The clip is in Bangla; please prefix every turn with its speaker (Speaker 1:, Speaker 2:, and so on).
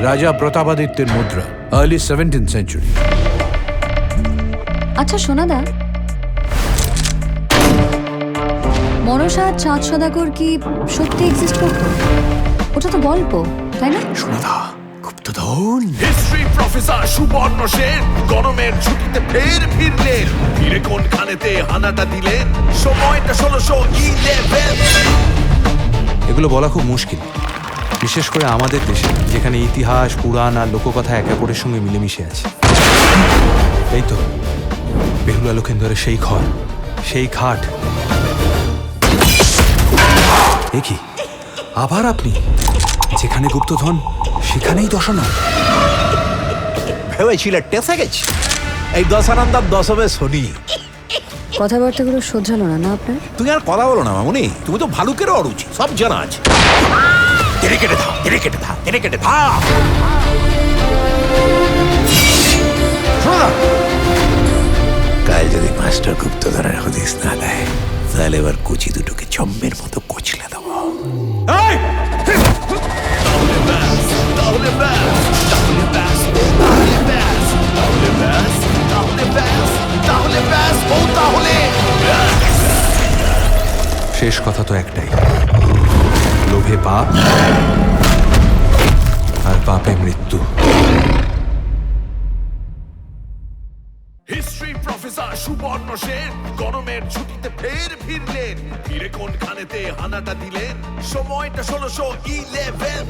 Speaker 1: রাজা প্রতাপাদিত্যের মুদ্রা, আর্লি 17th সেঞ্চুরি।
Speaker 2: আচ্ছা সোনাদা, মনসা চাঁদ সদাগর কি সত্যি এক্সিস্ট করতো? ওটা তো গল্প, তাই না?
Speaker 3: সোনাদা, গুপ্তধন।
Speaker 4: হিস্ট্রি প্রফেসর সুবর্ণ সেন গরমের ছুটিতে ফের ফিরলেন। ফিরে কোনখানেতে হানাটা দিলেন? সময়টা 1611।
Speaker 3: এগুলো বলা খুব মুশকিল, বিশেষ করে আমাদের দেশে, যেখানে ইতিহাস, পুরাণ আর লোককথা একে অপরের সঙ্গে মিলেমিশে আছে। এই তো বেহুলা লক্ষিন্দরের সেই ঘর, সেই খাট। এ কি, আবার আপনি? যেখানে গুপ্তধন সেখানেই দশানো।
Speaker 5: ভেবেছিল টেসে গেছি, এই দশানন্দার দশমে শনি।
Speaker 2: কথাবার্তাগুলো শোধরালো না আপনার?
Speaker 5: তুমি আর কথা বলো না মামুনি, তুমি তো ভালুকেরও অরুচি, সব জানা আছে। তেরে কেটে থা, তেরে কেটে থা, তেরে কেটে থা। কাল যদি মাস্টার গুপ্তধরের হদিস না দেয়, তাহলে এবার কুচি দুটোকে চম্বের মতো কচলে দেবো।
Speaker 4: তাহলে ব্যাস, তাহলে ব্যাস, তাহলে ব্যাস, তাহলে ব্যাস, তাহলে ব্যাস, তাহলে ব্যাস, তাহলে ব্যাস, ও তাহলে ব্যাস।
Speaker 3: শেষ কথা তো একটাই, লোভে পাপ আর পাপে মৃত্যু।
Speaker 4: হিস্ট্রি প্রফেসর সুবর্ণ সেন গরমের ছুটিতে ফের ফিরলেন। ফিরে কোনখানেতে হানাটা দিলেন? সময়টা 1611।